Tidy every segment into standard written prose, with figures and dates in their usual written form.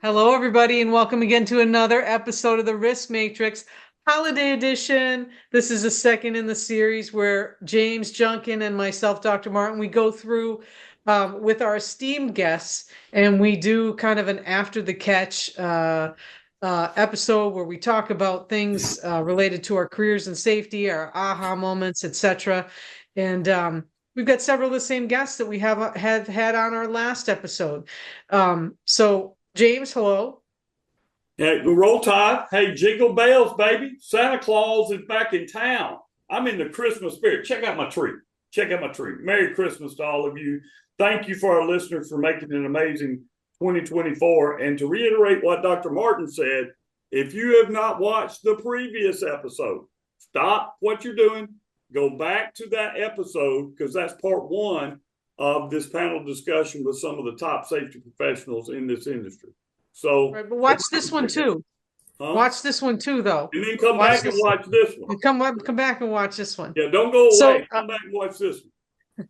Hello, everybody, and welcome again to another episode of the Risk Matrix Holiday Edition. This is the second in the series where James Junkin and myself, Dr. Martin, we go through with our esteemed guests, and we do kind of an after the catch episode where we talk about things related to our careers and safety, our aha moments, etc. And we've got several of the same guests that we have had on our last episode. So James, hello. Hey, roll tide. Hey, jingle bells, baby. Santa Claus is back in town. I'm in the Christmas spirit. Check out my tree. Check out my tree. Merry Christmas to all of you. Thank you for our listeners for making an amazing 2024. And to reiterate what Dr. Martin said, if you have not watched the previous episode, stop what you're doing. Go back to that episode because that's part one of this panel discussion with some of the top safety professionals in this industry. So, right, but watch this one too. Huh? Watch this one too, though. And then come back and watch this one. Come back and watch this one. Yeah, don't go away. Come back and watch this one.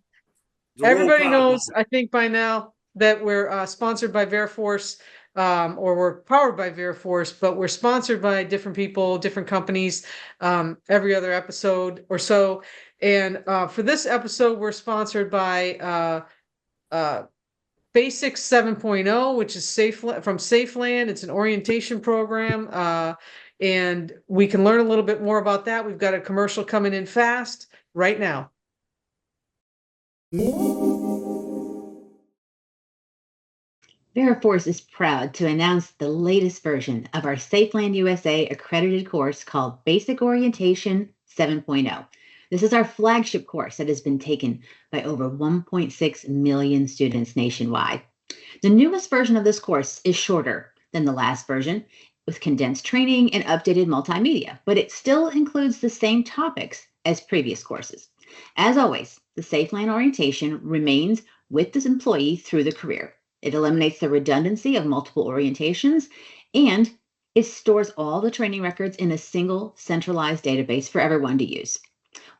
Everybody knows, I think by now, that we're sponsored by Veriforce, or we're powered by Veriforce, but we're sponsored by different people, different companies, every other episode or so. And for this episode, we're sponsored by Basics 7.0, which is from Safeland. It's an orientation program, and we can learn a little bit more about that. We've got a commercial coming in fast right now. Veriforce is proud to announce the latest version of our Safeland USA accredited course called Basic Orientation 7.0. This is our flagship course that has been taken by over 1.6 million students nationwide. The newest version of this course is shorter than the last version, with condensed training and updated multimedia, but it still includes the same topics as previous courses. As always, the Safeland orientation remains with this employee through the career. It eliminates the redundancy of multiple orientations, and it stores all the training records in a single centralized database for everyone to use.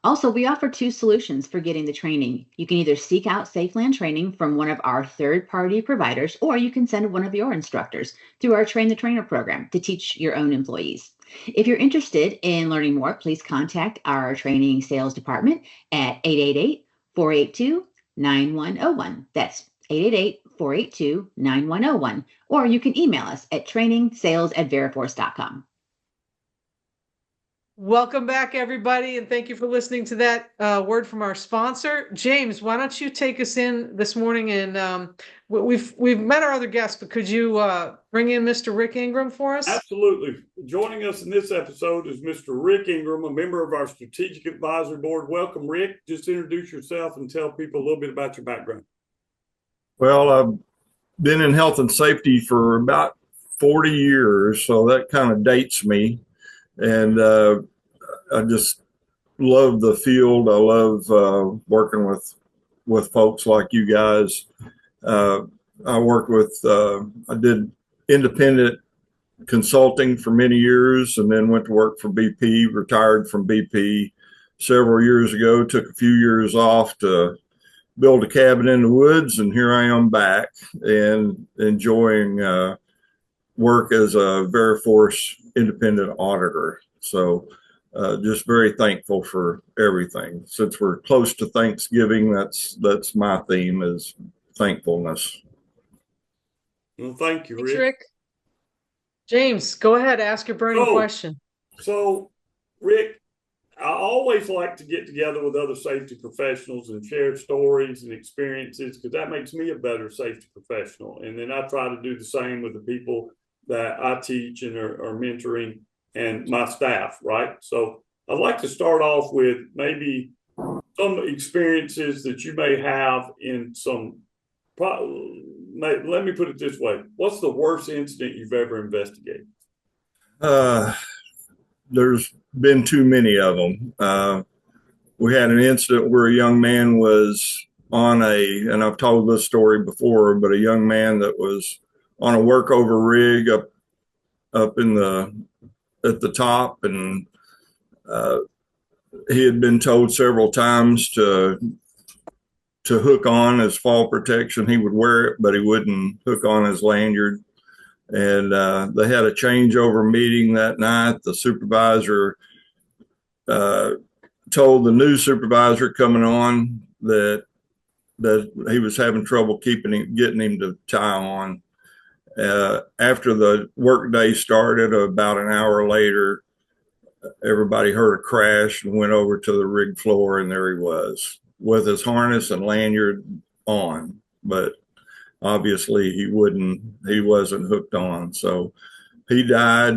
Also, we offer two solutions for getting the training. You can either seek out Safeland training from one of our third-party providers, or you can send one of your instructors through our Train the Trainer program to teach your own employees. If you're interested in learning more, please contact our training sales department at 888-482-9101. That's 888-482-9101. Or you can email us at trainingsales@veriforce.com. Welcome back, everybody, and thank you for listening to that word from our sponsor. James, why don't you take us in this morning? And we've met our other guests, but could you bring in Mr. Rick Ingram for us? Absolutely. Joining us in this episode is Mr. Rick Ingram, a member of our Strategic Advisory Board. Welcome, Rick. Just introduce yourself and tell people a little bit about your background. Well, I've been in health and safety for about 40 years, so that kind of dates me. And I just love the field. I love working with folks like you guys. I worked with, I did independent consulting for many years and then went to work for BP, retired from BP several years ago, took a few years off to build a cabin in the woods, and here I am back and enjoying work as a Veriforce independent auditor. So just very thankful for everything. Since we're close to Thanksgiving, that's my theme, is thankfulness. Well, thank you, Thanks, Rick. James, go ahead, ask your burning question. So, Rick, I always like to get together with other safety professionals and share stories and experiences because that makes me a better safety professional. And then I try to do the same with the people that I teach and are mentoring and my staff, right? So I'd like to start off with maybe some experiences that you may have in some, let me put it this way. What's the worst incident you've ever investigated? There's been too many of them. We had an incident where a young man was on and I've told this story before, but a young man that was on a workover rig up at the top, and he had been told several times to hook on his fall protection. He would wear it, but he wouldn't hook on his lanyard. And they had a changeover meeting that night. The supervisor told the new supervisor coming on that he was having trouble getting him to tie on. After the workday started, about an hour later, everybody heard a crash and went over to the rig floor, and there he was with his harness and lanyard on, but obviously he wasn't hooked on. So he died,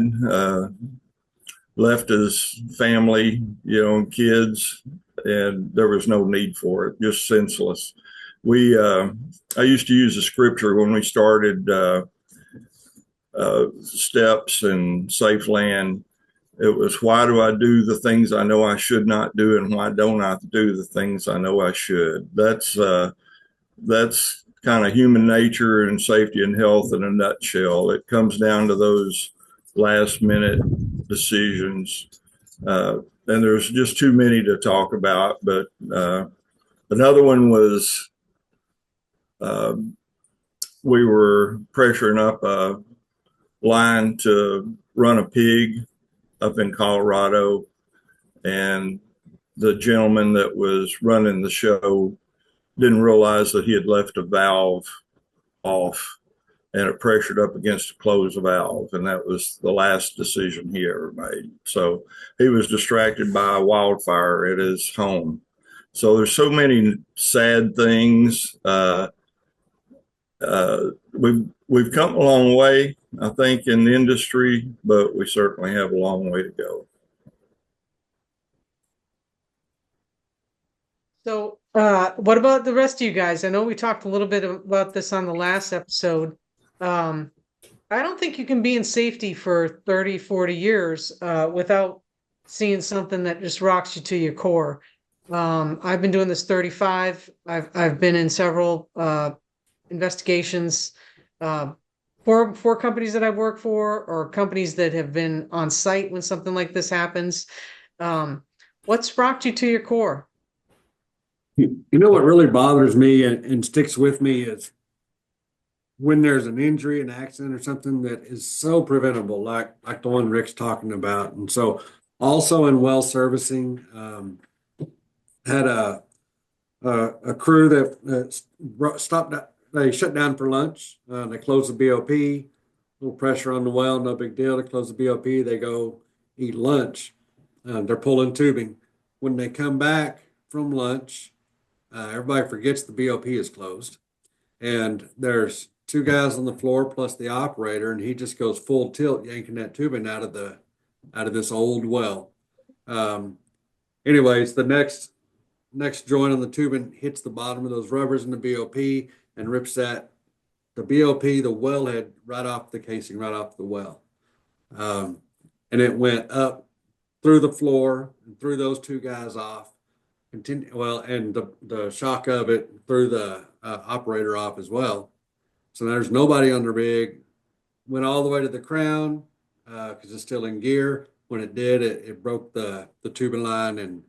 left his family, and kids, and there was no need for it, just senseless. I used to use the scripture when we started steps and safe land. It was, why do I do the things I know I should not do, and why don't I do the things I know I should? That's kind of human nature and safety and health in a nutshell. It comes down to those last minute decisions. And there's just too many to talk about. But another one was we were pressuring up a line to run a pig up in Colorado, and the gentleman that was running the show didn't realize that he had left a valve off, and it pressured up against to close the valve, and that was the last decision he ever made. So he was distracted by a wildfire at his home. So there's so many sad things. We've come a long way, I think, in the industry, but we certainly have a long way to go. So what about the rest of you guys? I know we talked a little bit about this on the last episode. I don't think you can be in safety for 30, 40 years without seeing something that just rocks you to your core. I've been doing this 35. I've been in several investigations for companies that I work for, or companies that have been on site when something like this happens. What's rocked you to your core? You know what really bothers me and sticks with me is when there's an injury, an accident, or something that is so preventable, like the one Rick's talking about. And so, also in well servicing, had a crew that stopped. They shut down for lunch. They closed the BOP. Little pressure on the well, no big deal. They close the BOP. They go eat lunch. They're pulling tubing. When they come back from lunch, everybody forgets the BOP is closed, and there's two guys on the floor plus the operator, and he just goes full tilt yanking that tubing out of this old well. Anyways, the next joint on the tubing hits the bottom of those rubbers in the BOP and rips the BOP, the wellhead, right off the casing, right off the well. And it went up through the floor and threw those two guys off. And the shock of it threw the operator off as well. So there's nobody on the rig. Went all the way to the crown because it's still in gear. When it did, it broke the tubing line and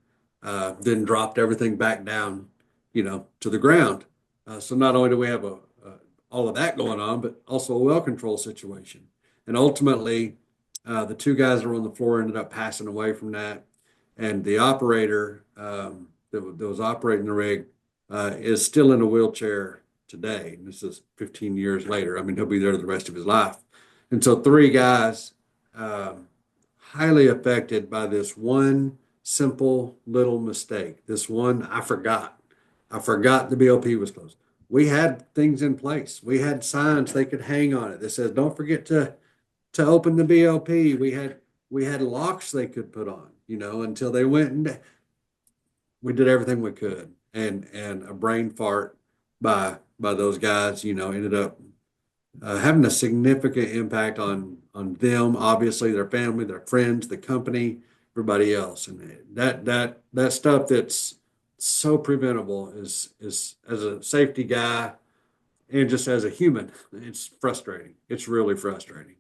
then dropped everything back down, to the ground. So not only do we have all of that going on, but also a well control situation. And ultimately, the two guys that were on the floor ended up passing away from that. And the operator that was operating the rig is still in a wheelchair today. This is 15 years later. I mean, he'll be there the rest of his life. And so three guys highly affected by this one simple little mistake. This one, I forgot the BOP was closed. We had things in place. We had signs they could hang on it that says, don't forget to open the BOP. We had locks they could put on, until they went, and we did everything we could. And a brain fart by those guys, ended up having a significant impact on them, obviously their family, their friends, the company, everybody else. And that stuff that's so preventable is as a safety guy and just as a human, it's frustrating. It's really frustrating.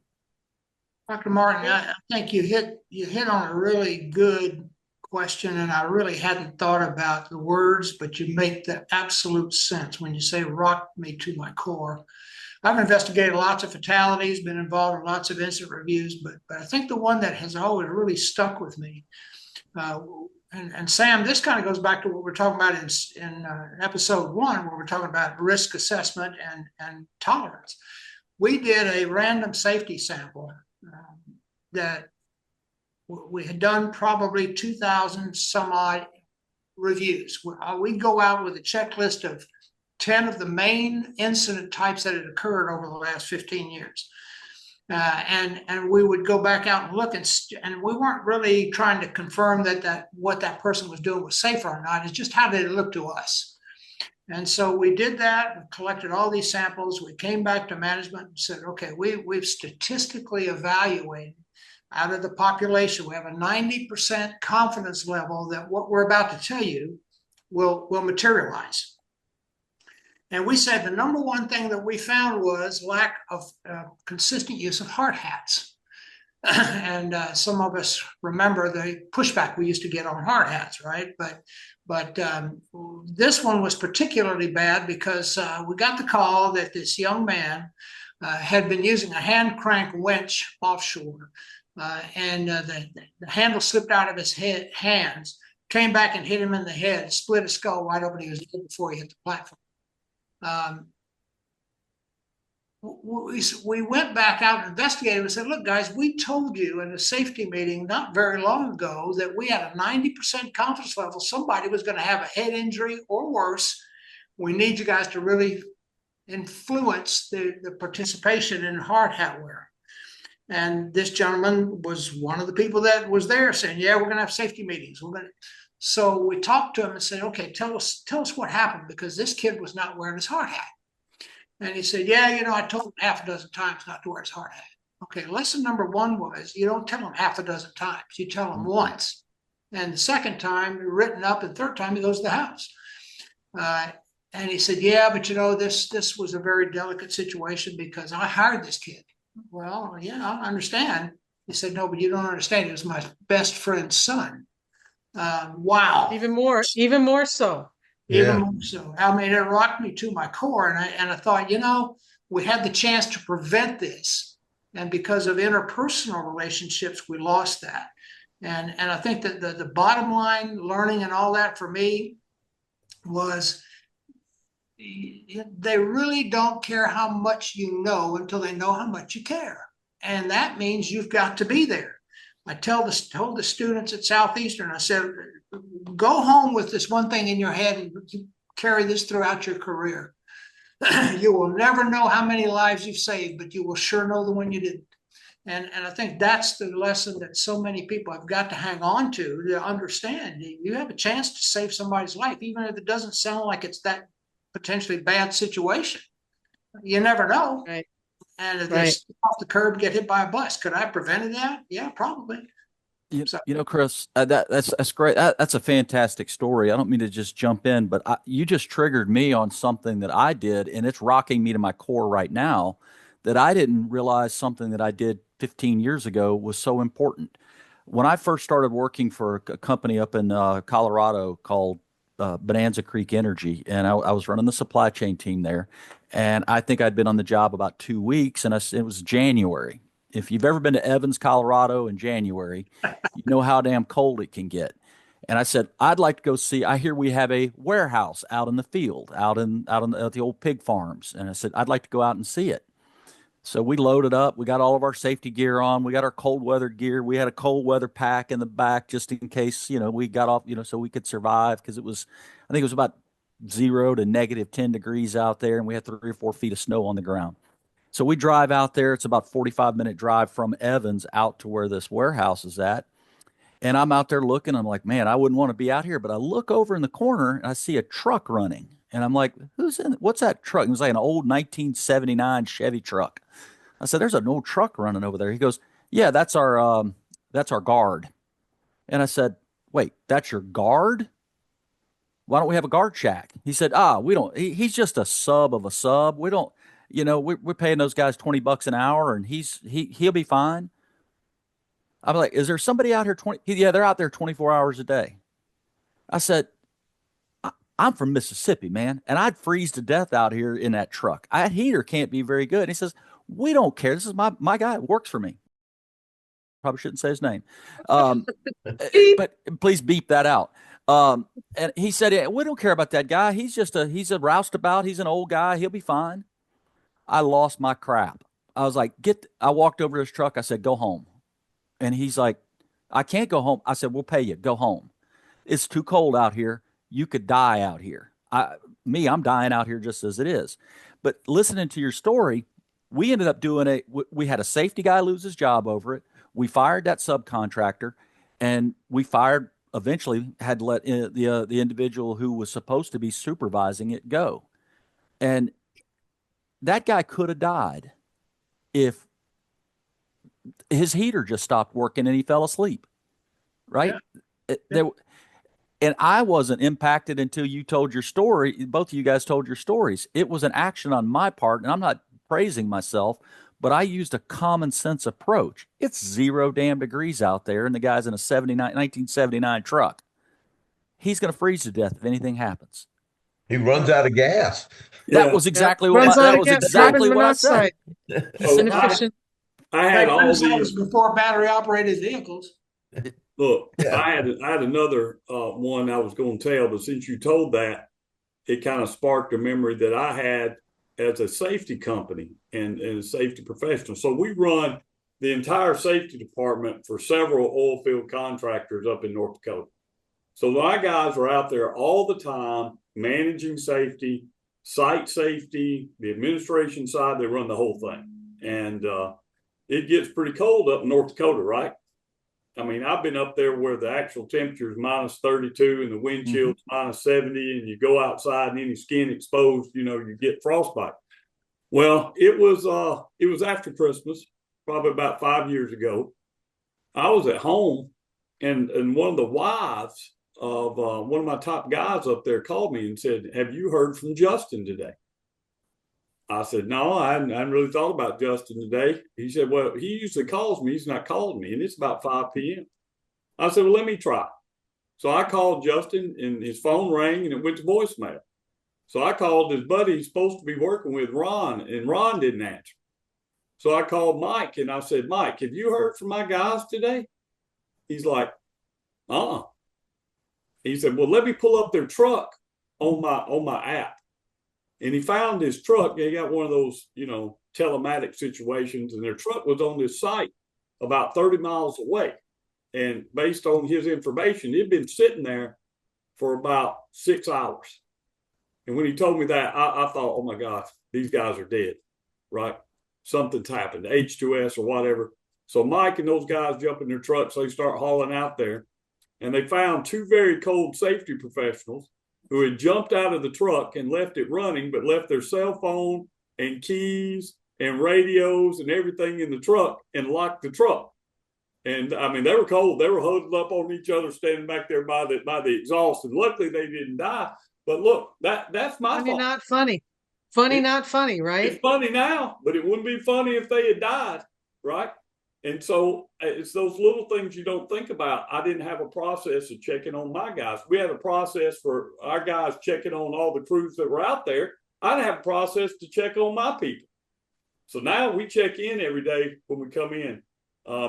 Dr. Martin, I think you hit on a really good question, and I really hadn't thought about the words, but you make the absolute sense when you say rocked me to my core. I've investigated lots of fatalities, been involved in lots of incident reviews, but I think the one that has always really stuck with me, and Sam, this kind of goes back to what we're talking about in episode 1, where we're talking about risk assessment and tolerance. We did a random safety sample that we had done probably 2,000 some odd reviews. We'd go out with a checklist of 10 of the main incident types that had occurred over the last 15 years. And we would go back out and look, and we weren't really trying to confirm that what that person was doing was safe or not. It's just how did it look to us. And so we did that and collected all these samples. We came back to management and said, okay, we've statistically evaluated out of the population. We have a 90% confidence level that what we're about to tell you will materialize. And we said the number one thing that we found was lack of consistent use of hard hats. And some of us remember the pushback we used to get on hard hats, right? But this one was particularly bad because we got the call that this young man had been using a hand crank winch offshore, and the handle slipped out of his hands, came back and hit him in the head, split his skull wide open. He was dead before he hit the platform. We went back out and investigated and said, look, guys, we told you in a safety meeting not very long ago that we had a 90% confidence level somebody was going to have a head injury or worse. We need you guys to really influence the participation in hard hat wear. And this gentleman was one of the people that was there saying, yeah, we're going to have safety meetings. So we talked to him and said, okay, tell us what happened, because this kid was not wearing his hard hat. And he said, yeah, I told him half a dozen times not to wear his hard hat. Okay, lesson number 1 was you don't tell him half a dozen times. You tell him once. And the second time, written up, and third time, he goes to the house. And he said, yeah, but this was a very delicate situation because I hired this kid. Well, yeah, I understand. He said, no, but you don't understand. He was my best friend's son. Wow. Even more so. Even more so. I mean, it rocked me to my core. And I thought, we had the chance to prevent this. And because of interpersonal relationships, we lost that. And I think that the bottom line learning and all that for me was they really don't care how much you know until they know how much you care. And that means you've got to be there. I told the students at Southeastern, I said, go home with this one thing in your head and carry this throughout your career. You will never know how many lives you've saved, but you will sure know the one you didn't. And I think that's the lesson that so many people have got to hang on to understand. You have a chance to save somebody's life, even if it doesn't sound like it's that potentially bad situation. You never know. Right. And if they step off the curb, get hit by a bus, could I have prevented that? Yeah, probably. Chris, that's great. That's a fantastic story. I don't mean to just jump in, but you just triggered me on something that I did, and it's rocking me to my core right now, that I didn't realize something that I did 15 years ago was so important. When I first started working for a company up in Colorado called Bonanza Creek Energy, and I was running the supply chain team there, and I think I'd been on the job about 2 weeks, and it was January. If you've ever been to Evans, Colorado in January, you know how damn cold it can get. And I said, I'd like to go see, I hear we have a warehouse out in the field, out at the old pig farms. And I said, I'd like to go out and see it. So we loaded up. We got all of our safety gear on. We got our cold weather gear. We had a cold weather pack in the back just in case, we got off, so we could survive, because I think it was about 0 to -10 degrees out there, and we had 3 or 4 feet of snow on the ground. So we drive out there. It's about 45-minute drive from Evans out to where this warehouse is at. And I'm out there looking. I'm like, man, I wouldn't want to be out here. But I look over in the corner and I see a truck running. And I'm like, what's that truck? It was like an old 1979 Chevy truck. I said, there's an old truck running over there. He goes, yeah, that's our guard. And I said, wait, that's your guard? Why don't we have a guard shack? He said, we don't. He's just a sub of a sub. We don't. We're paying those guys $20 an hour, and he'll be fine. I'm like, is there somebody out here 20? Yeah, they're out there 24 hours a day. I said, I'm from Mississippi, man, and I'd freeze to death out here in that truck. That heater can't be very good. And he says, we don't care. This is my guy. It works for me. Probably shouldn't say his name. But please beep that out. And he said, yeah, we don't care about that guy. He's a roustabout. He's an old guy. He'll be fine. I lost my crap. I was like, I walked over to his truck. I said, go home. And he's like, I can't go home. I said, we'll pay you. Go home. It's too cold out here. You could die out here. I'm dying out here just as it is. But listening to your story, we ended up we had a safety guy lose his job over it. We fired that subcontractor, and we eventually had let the individual who was supposed to be supervising it go. And that guy could have died if his heater just stopped working and he fell asleep. Right? Yeah. And I wasn't impacted until you told your story. Both of you guys told your stories. It was an action on my part, and I'm not praising myself, but I used a common sense approach. It's 0 damn degrees out there, and the guy's in a 1979 truck. He's going to freeze to death if anything happens. He runs out of gas. That was exactly what I said. I had all these before battery operated vehicles. Look, I had another one I was going to tell, but since you told that, it kind of sparked a memory that I had as a safety company and a safety professional. So we run the entire safety department for several oil field contractors up in North Dakota. So my guys are out there all the time managing safety, site safety, the administration side. They run the whole thing. And it gets pretty cold up in North Dakota, right? I mean, I've been up there where the actual temperature is minus 32 and the wind chill's minus 70, and you go outside and any skin exposed, you get frostbite. Well, it was after Christmas, probably about 5 years ago. I was at home, and one of the wives of one of my top guys up there called me and said, have you heard from Justin today? I said, no, I hadn't really thought about Justin today. He said, well, he usually calls me. He's not calling me, and it's about 5 p.m. I said, well, let me try. So I called Justin, and his phone rang, and it went to voicemail. So I called his buddy he's supposed to be working with, Ron, and Ron didn't answer. So I called Mike, and I said, Mike, have you heard from my guys today? He's like, He said, well, let me pull up their truck on my app. And he found his truck. They got one of those, telematic situations, and their truck was on this site about 30 miles away. And based on his information, it had been sitting there for about 6 hours. And when he told me that, I thought, oh my gosh, these guys are dead, right? Something's happened, H2S or whatever. So Mike and those guys jump in their trucks. They start hauling out there, and they found 2 very cold safety professionals who had jumped out of the truck and left it running, but left their cell phone and keys and radios and everything in the truck and locked the truck. And I mean, they were cold. They were huddled up on each other, standing back there by the exhaust. And luckily they didn't die. But look, that's my fault. Not funny. Funny, not funny, right? It's funny now, but it wouldn't be funny if they had died, right? And so it's those little things you don't think about. I didn't have a process of checking on my guys. We had a process for our guys checking on all the crews that were out there. I didn't have a process to check on my people. So now we check in every day when we come in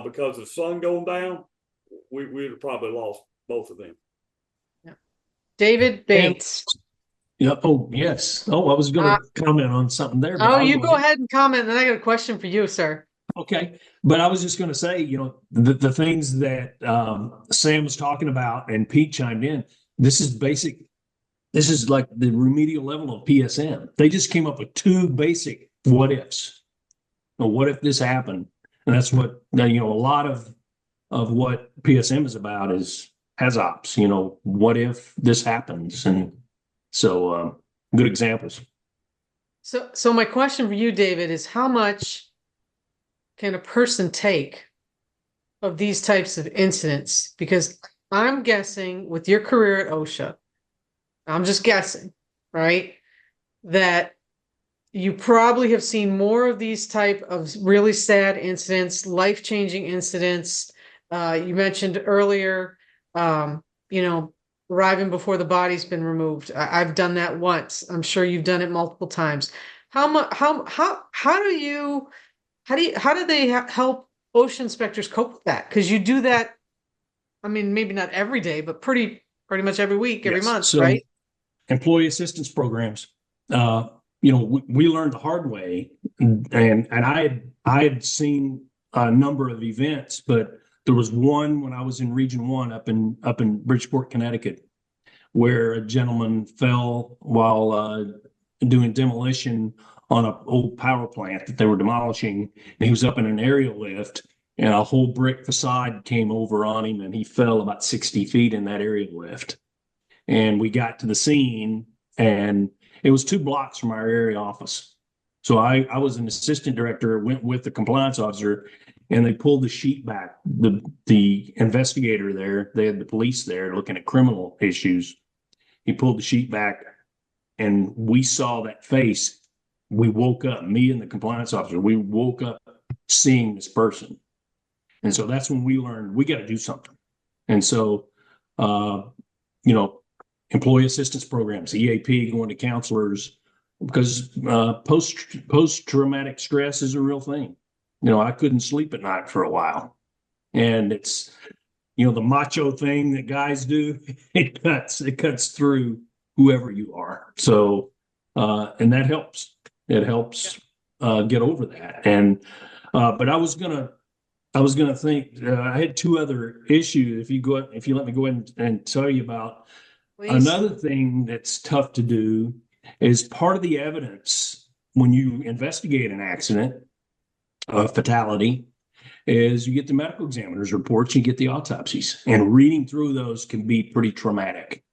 because the sun going down, we'd have probably lost both of them. Yeah. David Bates. Yeah. Oh, yes. Oh, I was going to comment on something there. Oh, you go ahead and comment, and I got a question for you, sir. Okay. But I was just going to say, the things that Sam was talking about and Pete chimed in, this is basic. This is like the remedial level of PSM. They just came up with 2 basic what ifs. What if this happened? And that's what, a lot of what PSM is about is HAZOPs, what if this happens? And so good examples. So my question for you, David, is how much can a person take of these types of incidents? Because I'm guessing with your career at OSHA, I'm just guessing, right, that you probably have seen more of these type of really sad incidents, life-changing incidents. You mentioned earlier, arriving before the body's been removed. I've done that once. I'm sure you've done it multiple times. How much? How do they help ocean inspectors cope with that? Because you do that. I mean, maybe not every day, but pretty much every week, every Yes. month, So right? employee assistance programs. We learned the hard way, and I had seen a number of events, but there was one when I was in Region 1 up in Bridgeport, Connecticut, where a gentleman fell while doing demolition on an old power plant that they were demolishing. And he was up in an aerial lift, and a whole brick facade came over on him, and he fell about 60 feet in that aerial lift. And we got to the scene, and it was 2 blocks from our area office. So I was an assistant director, went with the compliance officer, and they pulled the sheet back. The investigator there, they had the police there looking at criminal issues. He pulled the sheet back, and we saw that face. We woke up, me and the compliance officer, we woke up seeing this person. And so that's when we learned we got to do something. And so, employee assistance programs, EAP, going to counselors, because post-traumatic stress is a real thing. I couldn't sleep at night for a while. And it's, the macho thing that guys do, it cuts through whoever you are. So, and that helps. It helps get over that. And, but I was gonna think, I had 2 other issues. If you let me go ahead and tell you about. Please. Another thing that's tough to do is part of the evidence when you investigate an accident, a fatality, is you get the medical examiner's reports, you get the autopsies, and reading through those can be pretty traumatic.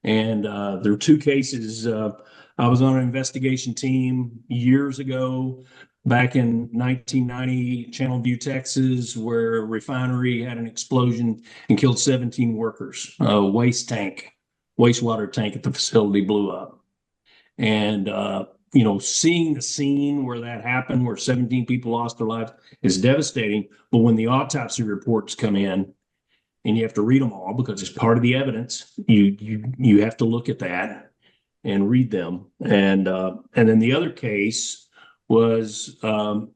And there are 2 cases. I was on an investigation team years ago, back in 1990, Channelview, Texas, where a refinery had an explosion and killed 17 workers. A wastewater tank at the facility blew up. And, seeing the scene where that happened, where 17 people lost their lives, is devastating. But when the autopsy reports come in, and you have to read them all because it's part of the evidence, you have to look at that and read them. And then the other case was, when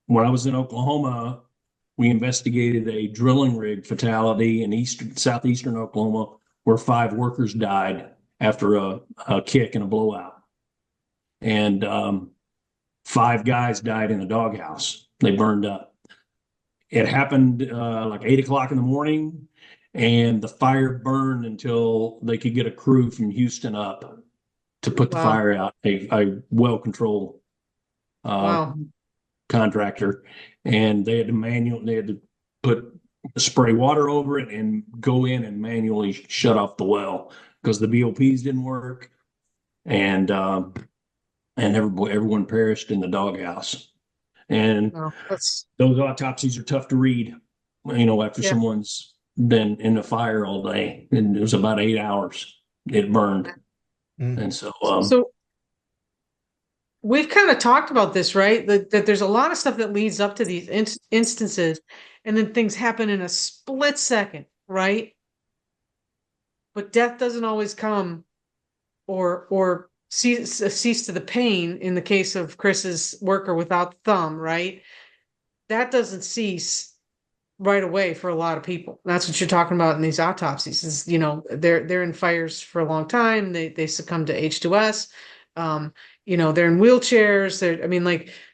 I was in Oklahoma, we investigated a drilling rig fatality in southeastern Oklahoma, where 5 workers died after a kick and a blowout. And 5 guys died in the doghouse. They burned up. It happened like 8 o'clock in the morning, and the fire burned until they could get a crew from Houston up to put the fire out, a well-controlled contractor. And they had to spray water over it and go in and manually shut off the well because the BOPs didn't work, and everyone perished in the doghouse. And those autopsies are tough to read, after someone's been in the fire all day, and it was about 8 hours it burned. And so we've kind of talked about this, right? That there's a lot of stuff that leads up to these instances, and then things happen in a split second, right? But death doesn't always come or cease to the pain in the case of Chris's worker without the thumb, right? That doesn't cease right away for a lot of people. That's what you're talking about in these autopsies is, they're in fires for a long time. They succumb to H2S. They're in wheelchairs.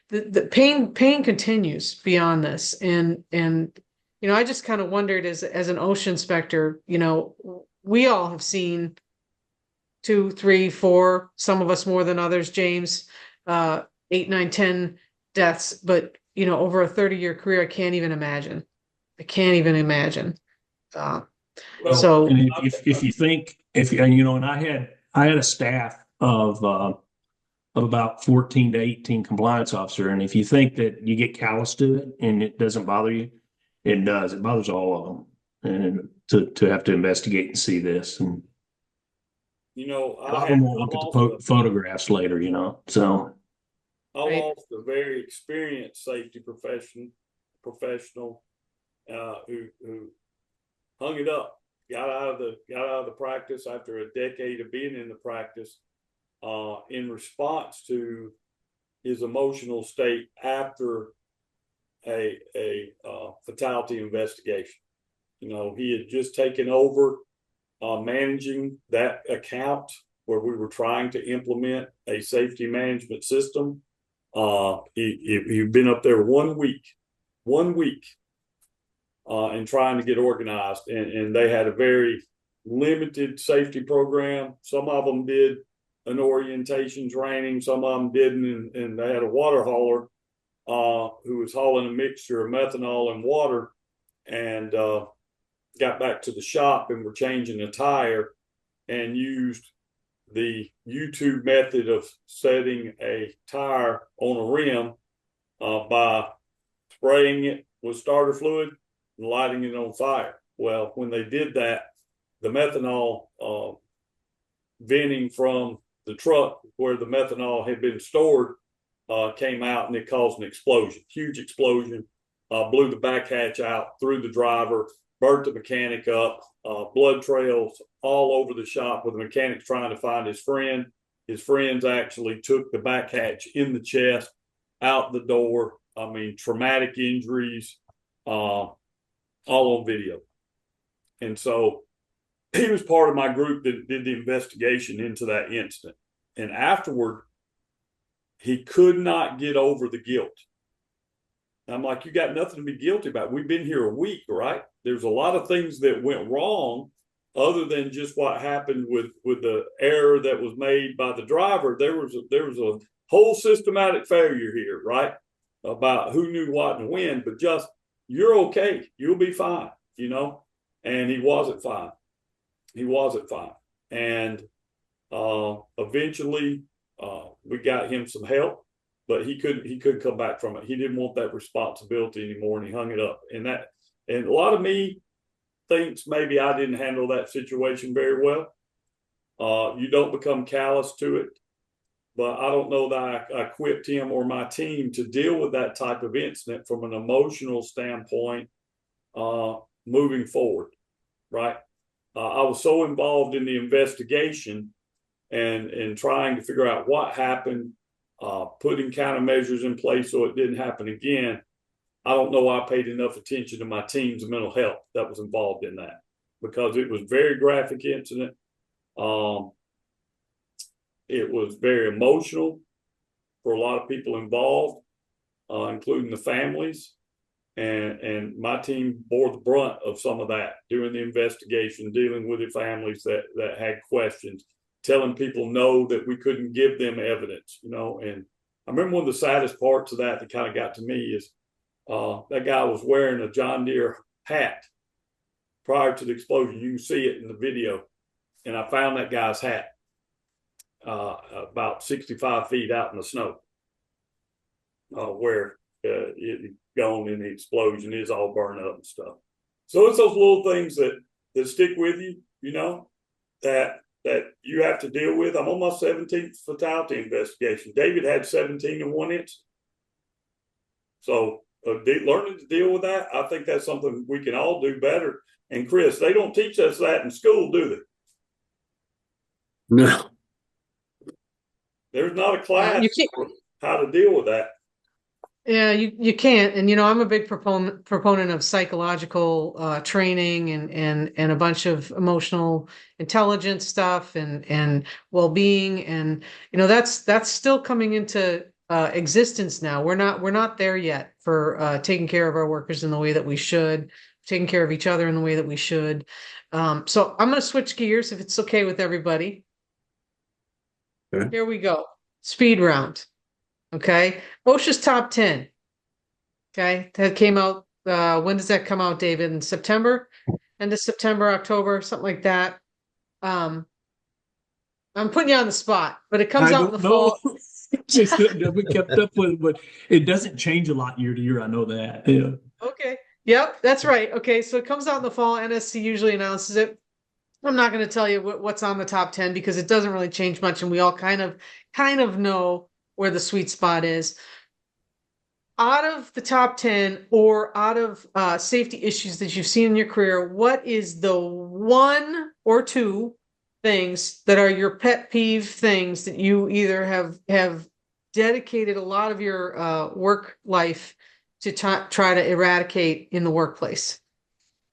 The pain continues beyond this. And I just kind of wondered as an ocean inspector, we all have seen 2, 3, 4, some of us more than others, James, 8, 9, 10 deaths. But, over a 30-year career, I can't even imagine. So and if you think, and I had a staff of about 14 to 18 compliance officer. And if you think that you get callous to it and it doesn't bother you, it does. It bothers all of them. And to have to investigate and see this. And I will look at the photographs later, so. I lost a very experienced safety professional who hung it up got out of the practice after a decade of being in the practice, in response to his emotional state after a fatality investigation. You know, he had just taken over managing that account where we were trying to implement a safety management system. He'd been up there 1 week, and trying to get organized. And they had a very limited safety program. Some of them did an orientation training, some of them didn't. And they had a water hauler who was hauling a mixture of methanol and water, and got back to the shop and were changing a tire and used the YouTube method of setting a tire on a rim by spraying it with starter fluid and lighting it on fire. Well, when they did that, the methanol venting from the truck where the methanol had been stored came out, and it caused an explosion, huge explosion, blew the back hatch out, threw the driver, burnt the mechanic up, blood trails all over the shop with the mechanics trying to find his friend. His friends actually took the back hatch in the chest, out the door. I mean, traumatic injuries, all on video. And so he was part of my group that did the investigation into that incident. And afterward, he could not get over the guilt. I'm like, you got nothing to be guilty about. We've been here a week, right? There's a lot of things that went wrong other than just what happened with the error that was made by the driver. There was a whole systematic failure here, right? About who knew what and when, but just, you're okay. You'll be fine, you know? And he wasn't fine. And eventually we got him some help, but he couldn't come back from it. He didn't want that responsibility anymore, and he hung it up. And a lot of me thinks maybe I didn't handle that situation very well. You don't become callous to it, but I don't know that I equipped him or my team to deal with that type of incident from an emotional standpoint moving forward, right? I was so involved in the investigation and trying to figure out what happened, putting countermeasures in place so it didn't happen again. I don't know I paid enough attention to my team's mental health that was involved in that, because it was a very graphic incident. It was very emotional for a lot of people involved, including the families. And my team bore the brunt of some of that during the investigation, dealing with the families that had questions, telling people no, that we couldn't give them evidence, you know. And I remember one of the saddest parts of that kind of got to me is that guy was wearing a John Deere hat prior to the explosion. You can see it in the video. And I found that guy's hat about 65 feet out in the snow where it gone in the explosion. It's all burned up and stuff. So it's those little things that stick with you, you know, that you have to deal with. I'm on my 17th fatality investigation. David had 17 in one incident. So learning to deal with that, I think that's something we can all do better. And Chris, they don't teach us that in school, do they? No. There's not a class for how to deal with that. Yeah, you can't. And, you know, I'm a big proponent of psychological training and a bunch of emotional intelligence stuff and well-being. And, you know, that's still coming into existence now. We're not there yet for taking care of our workers in the way that we should, taking care of each other in the way that we should. So I'm going to switch gears if it's okay with everybody. Okay. Here we go. Speed round. Okay. OSHA's top 10. Okay. That came out. When does that come out, David? In September? End of September, October, something like that. I'm putting you on the spot, but it comes out in the fall. Just we kept up with it, but it doesn't change a lot year to year. I know that. Yeah. Okay. Yep, that's right. Okay. So it comes out in the fall. NSC usually announces it. I'm not going to tell you what's on the top 10 because it doesn't really change much. And we all kind of know where the sweet spot is. out of the top 10 or out of safety issues that you've seen in your career, what is the one or two things that are your pet peeve things that you either have dedicated a lot of your work life to try to eradicate in the workplace?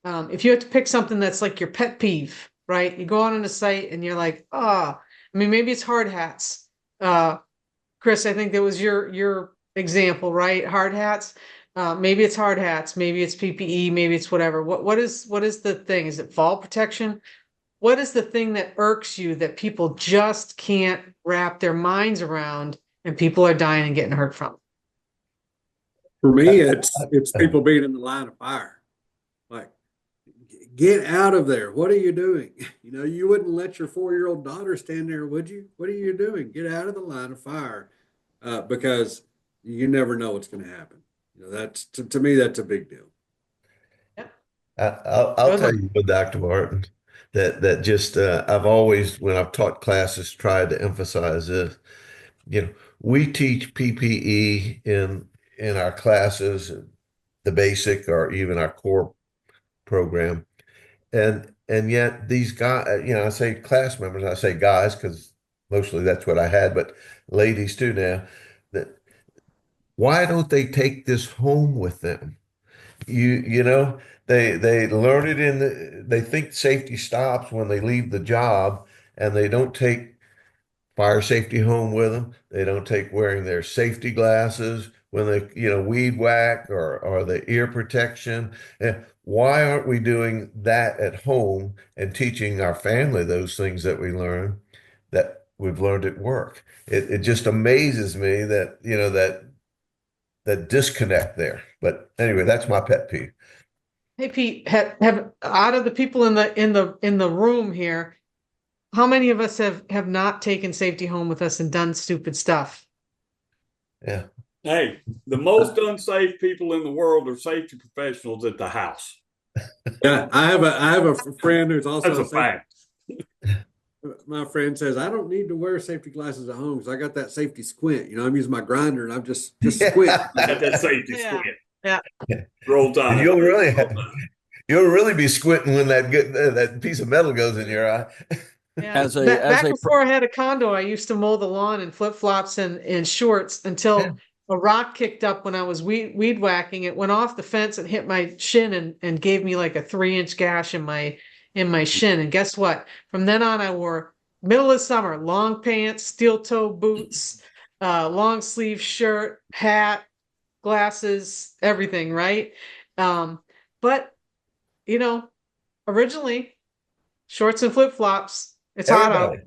If you have to pick something that's like your pet peeve, right? You go on a site and you're like, I mean, maybe it's hard hats. Chris, I think that was your example, right? Hard hats. Maybe it's hard hats, maybe it's PPE, maybe it's whatever. What is the thing? Is it fall protection? What is the thing that irks you that people just can't wrap their minds around and people are dying and getting hurt from? For me, it's people being in the line of fire. Like, get out of there. What are you doing? You know, you wouldn't let your 4-year-old daughter stand there, would you? What are you doing? Get out of the line of fire, because you never know what's going to happen. You know, that's to me, that's a big deal. I'll tell you what, Dr. Martin, that just I've always, when I've taught classes, tried to emphasize this. You know, we teach PPE in our classes, the basic or even our core program, and yet these guys, you know, I say class members, I say guys because mostly that's what I had, but ladies too now. That why don't they take this home with them? You know, they learn it they think safety stops when they leave the job, and they don't take fire safety home with them. They don't take wearing their safety glasses when they, you know, weed whack or the ear protection. And why aren't we doing that at home and teaching our family those things that we learn that we've learned at work? It just amazes me that, you know, that disconnect there. But anyway, that's my pet peeve. Hey Pete, have out of the people in the room here, how many of us have not taken safety home with us and done stupid stuff? Yeah. Hey, the most unsafe people in the world are safety professionals at the house. Yeah, I have a friend who's also That's a fact. My friend says, I don't need to wear safety glasses at home because I got that safety squint. You know, I'm using my grinder and I'm just squint. I got that safety squint. Yeah. Roll time. You'll really be squinting when that piece of metal goes in your eye. Yeah. Back before I had a condo, I used to mow the lawn in flip-flops and shorts until a rock kicked up when I was weed whacking. It went off the fence and hit my shin and gave me like a 3-inch gash in my shin. And guess what? From then on, I wore middle of summer, long pants, steel toe boots, long sleeve shirt, hat, glasses, everything, right? But, you know, originally shorts and flip-flops. It's hot out,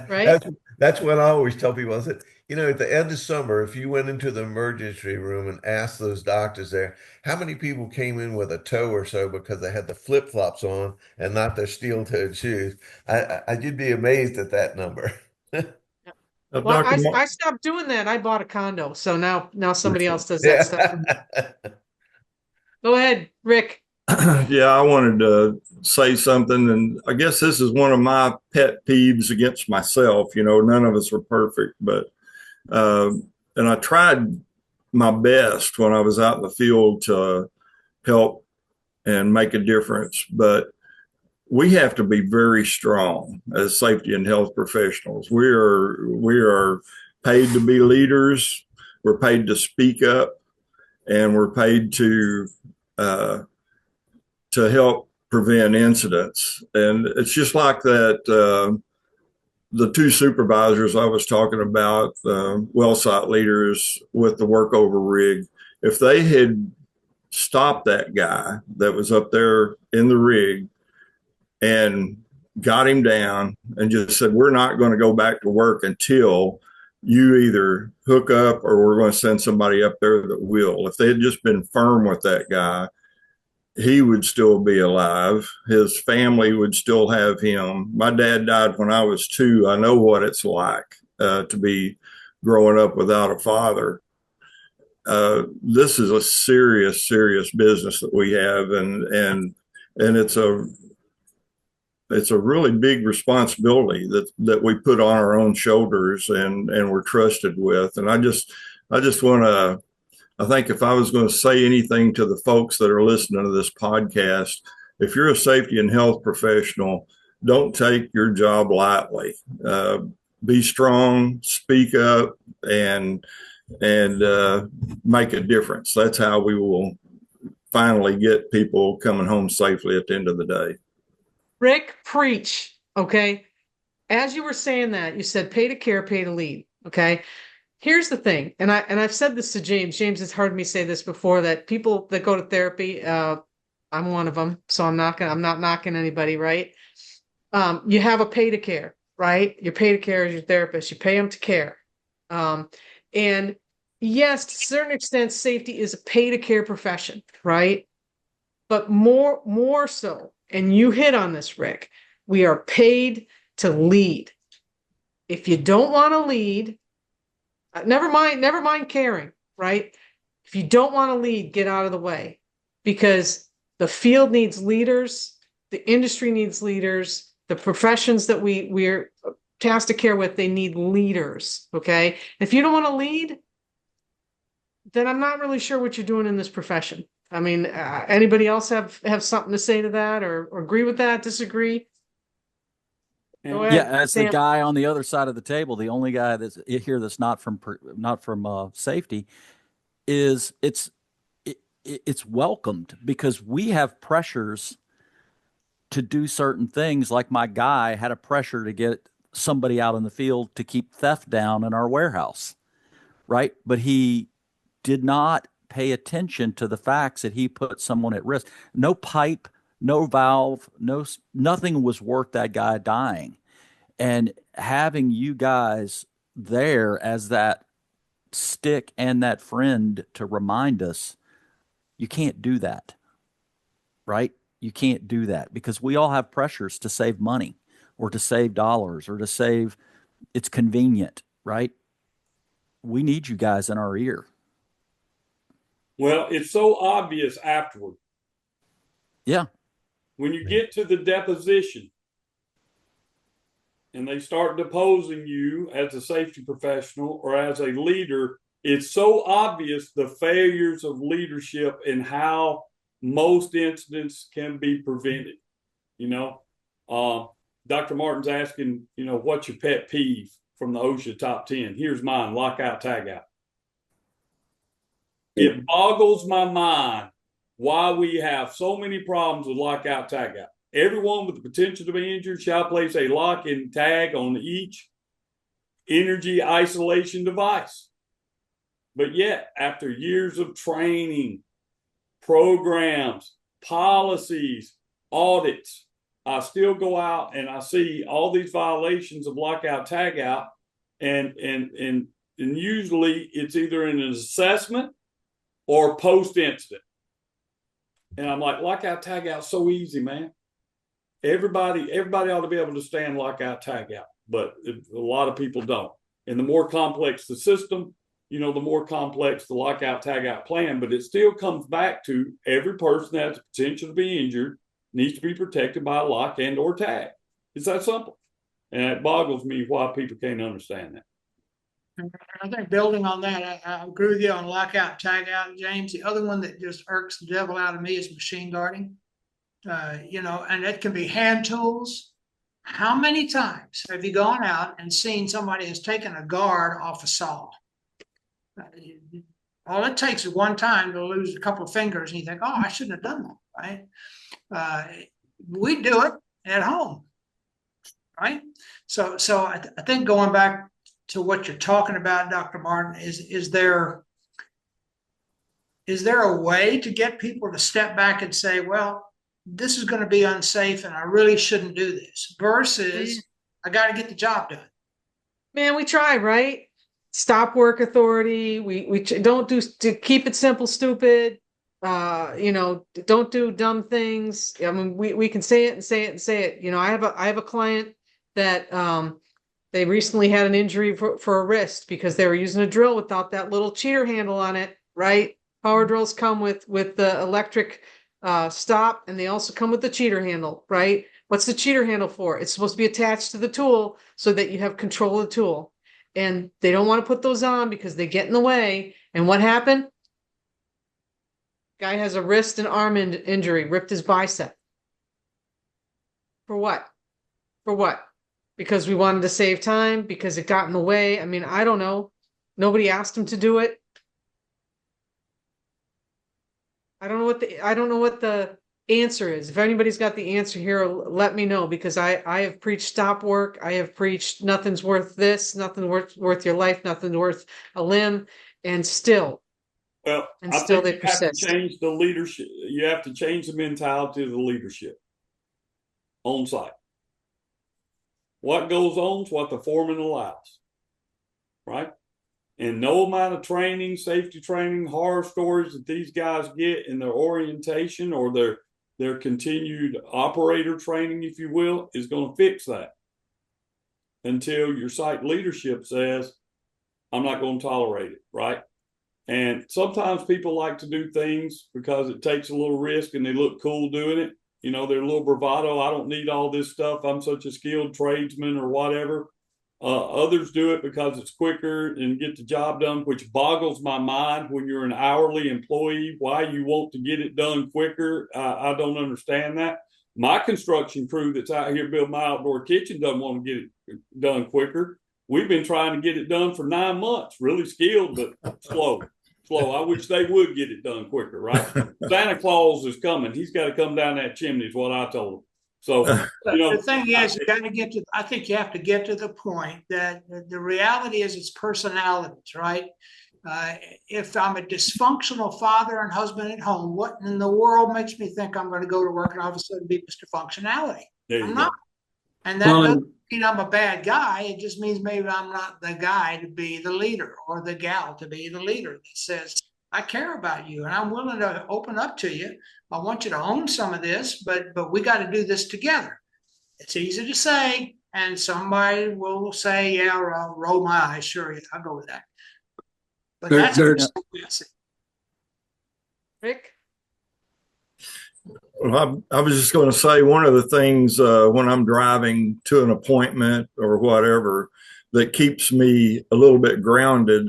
right? That's what I always tell people. I said, you know, at the end of summer, if you went into the emergency room and asked those doctors there, how many people came in with a toe or so because they had the flip-flops on and not their steel-toed shoes? You'd be amazed at that number. Well, I stopped doing that. I bought a condo, so now somebody else does that stuff. Go ahead, Rick. Yeah, I wanted to say something, and I guess this is one of my pet peeves against myself. You know, none of us are perfect, but and I tried my best when I was out in the field to help and make a difference. But we have to be very strong as safety and health professionals. We are paid to be leaders. We're paid to speak up, and we're paid to help prevent incidents. And it's just like that, the two supervisors I was talking about, well site leaders with the workover rig, if they had stopped that guy that was up there in the rig and got him down and just said, we're not going to go back to work until you either hook up or we're going to send somebody up there that will. If they had just been firm with that guy, he would still be alive. His family would still have him. My dad died when I was 2. I know what it's like to be growing up without a father. This is a serious, serious business that we have, and it's a really big responsibility that we put on our own shoulders and we're trusted with. And I just want to I think if I was going to say anything to the folks that are listening to this podcast, if you're a safety and health professional, don't take your job lightly. Be strong, speak up, and make a difference. That's how we will finally get people coming home safely at the end of the day. Rick, preach. Okay. As you were saying that, you said pay to care, pay to lead. Okay. Here's the thing, and I've said this to James. James has heard me say this before, that people that go to therapy, I'm one of them, so I'm not knocking anybody, right? You have a pay to care, right? Your pay to care is your therapist. You pay them to care. And yes, to a certain extent, safety is a pay to care profession, right? But more so, and you hit on this, Rick, we are paid to lead. If you don't want to lead, never mind caring, right? If you don't want to lead, get out of the way, because the field needs leaders, the industry needs leaders, the professions that we're tasked to care with, they need leaders. Okay. If you don't want to lead, then I'm not really sure what you're doing in this profession. I mean, anybody else have something to say to that, or agree with that, disagree? Go ahead, Yeah, as the Sam. guy on the other side of the table, the only guy that's here that's not from safety, is it's welcomed, because we have pressures to do certain things. Like my guy had a pressure to get somebody out in the field to keep theft down in our warehouse, right? But he did not pay attention to the facts that he put someone at risk. No pipe, no valve, nothing was worth that guy dying. And having you guys there as that stick and that friend to remind us, you can't do that, right? You can't do that, because we all have pressures to save money or to save dollars or to save, it's convenient, right? We need you guys in our ear. Well, it's so obvious afterward. Yeah. When you get to the deposition and they start deposing you as a safety professional or as a leader, it's so obvious the failures of leadership and how most incidents can be prevented. Dr. Martin's asking, what's your pet peeve from the OSHA top 10? Here's mine: lockout, tagout. It boggles my mind why we have so many problems with lockout, tagout. Everyone with the potential to be injured shall place a lock and tag on each energy isolation device. But yet, after years of training, programs, policies, audits, I still go out and I see all these violations of lockout, tagout, and usually it's either in an assessment or post-incident. And I'm like, lockout, tagout, so easy, man. Everybody ought to be able to stand lockout, tagout, but a lot of people don't. And the more complex the system, the more complex the lockout, tagout plan, but it still comes back to every person that has the potential to be injured needs to be protected by a lock and or tag. It's that simple. And it boggles me why people can't understand that. I think building on that, I agree with you on lockout, tagout, James. The other one that just irks the devil out of me is machine guarding. And it can be hand tools. How many times have you gone out and seen somebody has taken a guard off a saw? All it takes is one time to lose a couple of fingers and you think, oh, I shouldn't have done that, right? We do it at home, right? So I think going back to what you're talking about, Dr. Martin, is there a way to get people to step back and say, well, this is going to be unsafe and I really shouldn't do this, versus I got to get the job done? Man, we try, right? Stop work authority. We don't do, to keep it simple, stupid. Don't do dumb things. I mean, we can say it and say it and say it. I have a client that they recently had an injury for a wrist because they were using a drill without that little cheater handle on it, right? Power drills come with the electric stop, and they also come with the cheater handle, right? What's the cheater handle for? It's supposed to be attached to the tool so that you have control of the tool. And they don't want to put those on because they get in the way. And what happened? Guy has a wrist and arm injury, ripped his bicep. For what? For what? Because we wanted to save time, because it got in the way. I mean, I don't know. Nobody asked him to do it. I don't know what the answer is. If anybody's got the answer here, let me know, because I have preached stop work. I have preached nothing's worth this, nothing worth your life, nothing worth a limb, and still. Well, And I still think they you have to persist. change the leadership. You have to change the mentality of the leadership on site. What goes on is what the foreman allows, right? And no amount of training, safety training, horror stories that these guys get in their orientation or their continued operator training, if you will, is going to fix that until your site leadership says, I'm not going to tolerate it, right? And sometimes people like to do things because it takes a little risk and they look cool doing it. You know, they're a little bravado. I don't need all this stuff. I'm such a skilled tradesman or whatever. Others do it because it's quicker and get the job done, which boggles my mind when you're an hourly employee, why you want to get it done quicker. I don't understand that. My construction crew that's out here building my outdoor kitchen doesn't want to get it done quicker. We've been trying to get it done for 9 months, really skilled, but slow. I wish they would get it done quicker, right? Santa Claus is coming. He's got to come down that chimney is what I told him. So, you know, the thing is, you got to get to, I think you have to get to the point that the reality is it's personalities, right? If I'm a dysfunctional father and husband at home, what in the world makes me think I'm going to go to work and all of a sudden be Mr. Functionality? I'm not. And that doesn't mean I'm a bad guy. It just means maybe I'm not the guy to be the leader or the gal to be the leader that says, I care about you and I'm willing to open up to you. I want you to own some of this, but we got to do this together. It's easy to say, and somebody will say, yeah, I'll roll my eyes. Sure, I'll go with that. But that's Rick? Well, I was just going to say one of the things when I'm driving to an appointment or whatever that keeps me a little bit grounded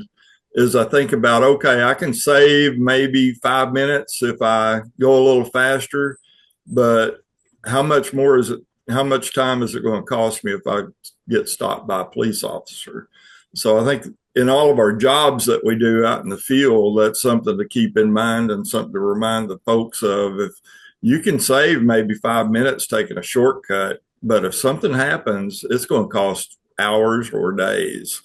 is I think about, okay, I can save maybe 5 minutes if I go a little faster, but how much more is it? How much time is it going to cost me if I get stopped by a police officer? So I think in all of our jobs that we do out in the field, that's something to keep in mind and something to remind the folks of. If you can save maybe 5 minutes taking a shortcut, but if something happens, it's going to cost hours or days.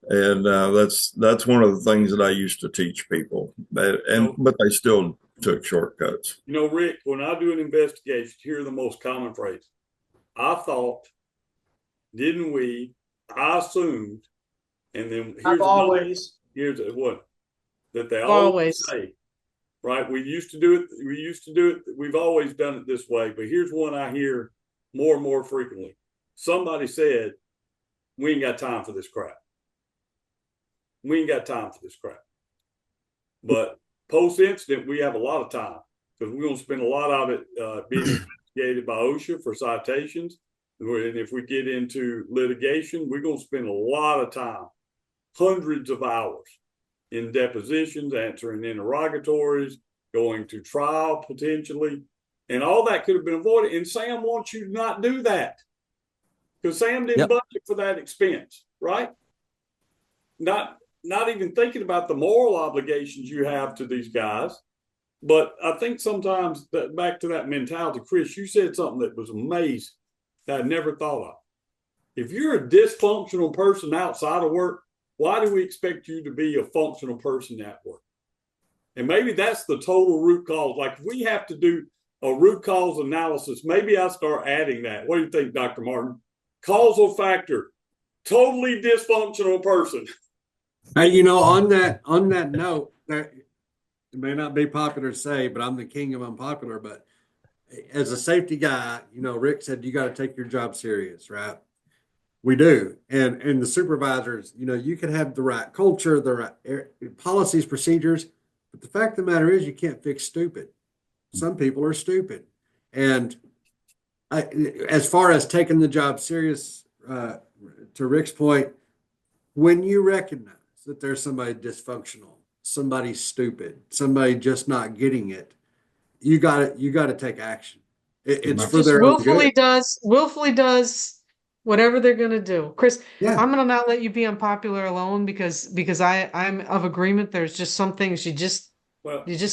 And that's one of the things that I used to teach people, but they still took shortcuts. You know, Rick, when I do an investigation, here are the most common phrases. I thought, didn't we? I assumed, and then here's what that they always say, right? We used to do it. We've always done it this way, but here's one I hear more and more frequently. Somebody said, we ain't got time for this crap. We ain't got time for this crap. But post-incident, we have a lot of time because we're going to spend a lot of it being investigated by OSHA for citations. And if we get into litigation, we're going to spend a lot of time, hundreds of hours in depositions, answering interrogatories, going to trial potentially. And all that could have been avoided. And Sam wants you to not do that because Sam didn't budget for that expense, right? Not even thinking about the moral obligations you have to these guys. But I think sometimes that back to that mentality, Chris, you said something that was amazing that I never thought of. If you're a dysfunctional person outside of work, why do we expect you to be a functional person at work? And maybe that's the total root cause. Like if we have to do a root cause analysis, maybe I start adding that. What do you think, Dr. Martin? Causal factor, totally dysfunctional person. Hey, you know, on that note, that it may not be popular to say, but I'm the king of unpopular. But as a safety guy, you know, Rick said you got to take your job serious, right? We do, and the supervisors, you know, you can have the right culture, the right policies, procedures, but the fact of the matter is, you can't fix stupid. Some people are stupid, and as far as taking the job serious, to Rick's point, when you recognize that there's somebody dysfunctional, somebody stupid, somebody just not getting it, you got to take action. It's for Just their own good. willfully does whatever they're gonna do. Chris, Yeah. I'm gonna not let you be unpopular alone because I'm of agreement. There's just some things you just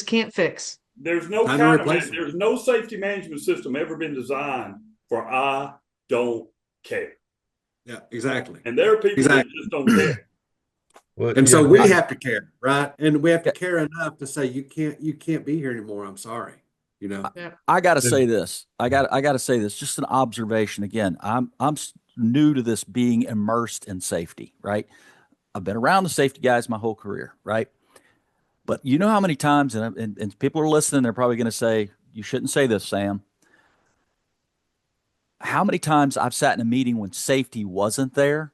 can't fix. There's no Time to replace them. there's no safety management system ever been designed for I don't care. Yeah, exactly. And there are people that just don't care. Well, And so yeah, we have to care, right? And we have to care enough to say you can't be here anymore. I'm sorry. You know. Yeah. I got to say this. I got to say this. Just an observation. Again, I'm new to this being immersed in safety, right? I've been around the safety guys my whole career, right? But you know how many times, and people are listening, they're probably going to say, you shouldn't say this, Sam. How many times I've sat in a meeting when safety wasn't there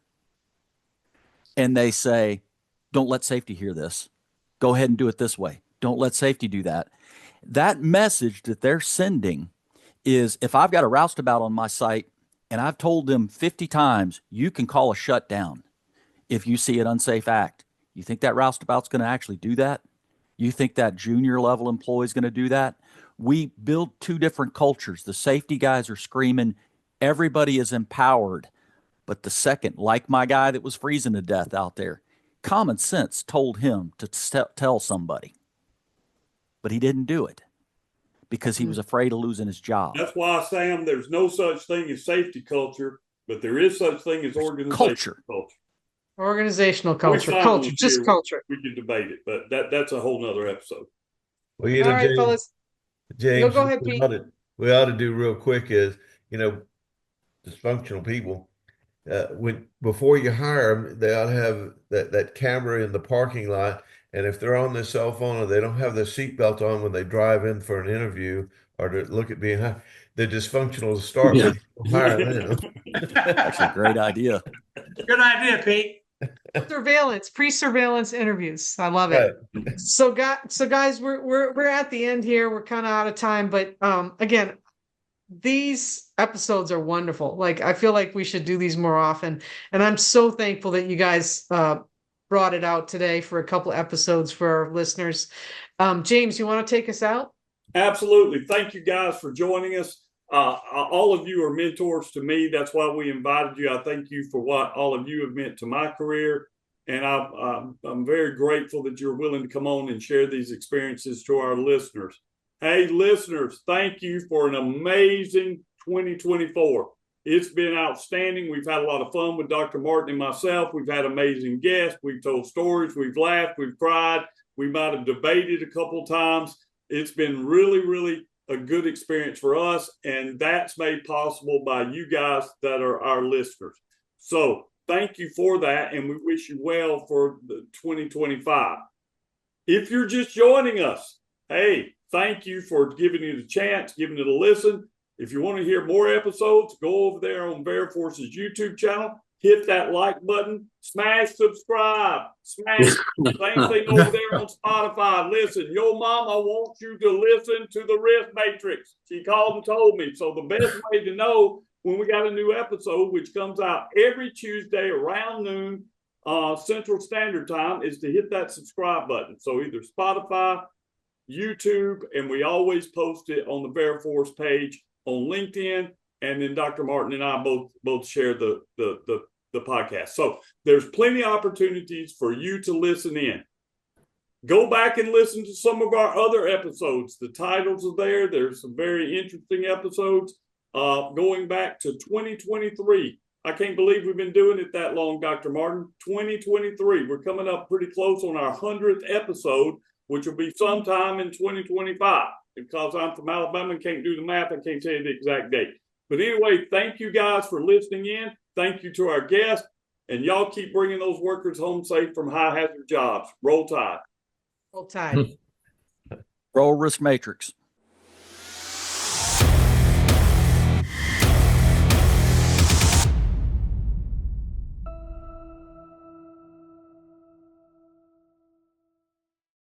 and they say, don't let safety hear this. Go ahead and do it this way. Don't let safety do that. That message that they're sending is, if I've got a roustabout on my site and I've told them 50 times, you can call a shutdown if you see an unsafe act. You think that roustabout's going to actually do that? You think that junior level employee is going to do that? We build two different cultures. The safety guys are screaming, everybody is empowered. But the second, like my guy that was freezing to death out there, common sense told him to tell somebody. But he didn't do it because he was afraid of losing his job. That's why, Sam, there's no such thing as safety culture, but there is such thing as organizational culture. Organizational culture, culture. We could debate it, but that's a whole nother episode. Well, you know, All right, fellas. James, Go ahead, Pete. We ought to do real quick is, you know, dysfunctional people, before you hire them, they ought to have that camera in the parking lot. And if they're on their cell phone or they don't have their seatbelt on when they drive in for an interview or to look at being hired, they're dysfunctional to start with. Hire them. That's a great idea. Good idea, Pete. Pre-surveillance interviews. I love it. Right. So guys, we're at the end here. We're kind of out of time, but again, these episodes are wonderful. Like, I feel like we should do these more often, and I'm so thankful that you guys brought it out today for a couple episodes for our listeners. James, you want to take us out? Absolutely. Thank you guys for joining us. All of you are mentors to me. That's why we invited you. I thank you for what all of you have meant to my career. And I'm very grateful that you're willing to come on and share these experiences to our listeners. Hey, listeners, thank you for an amazing 2024. It's been outstanding. We've had a lot of fun with Dr. Martin and myself. We've had amazing guests. We've told stories. We've laughed. We've cried. We might have debated a couple times. It's been really, really a good experience for us, and that's made possible by you guys that are our listeners. So thank you for that, and we wish you well for the 2025. If you're just joining us, hey, thank you for giving it a chance, giving it a listen. If you want to hear more episodes, go over there on Veriforce's YouTube channel, hit that like button, smash subscribe, smash same thing over there on Spotify. Listen, your mama wants you to listen to the Risk Matrix. She called and told me. So the best way to know when we got a new episode, which comes out every Tuesday around noon Central Standard Time, is to hit that subscribe button. So either Spotify, YouTube, and we always post it on the Veriforce page on LinkedIn. And then Dr. Martin and I both share the podcast. So there's plenty of opportunities for you to listen in. Go back and listen to some of our other episodes. The titles are there. There's some very interesting episodes going back to 2023. I can't believe we've been doing it that long, Dr. Martin. 2023. We're coming up pretty close on our 100th episode, which will be sometime in 2025. Because I'm from Alabama and can't do the math, I can't tell you the exact date. But anyway, thank you guys for listening in. Thank you to our guests. And y'all keep bringing those workers home safe from high hazard jobs. Roll Tide. Roll Tide. Roll Risk Matrix.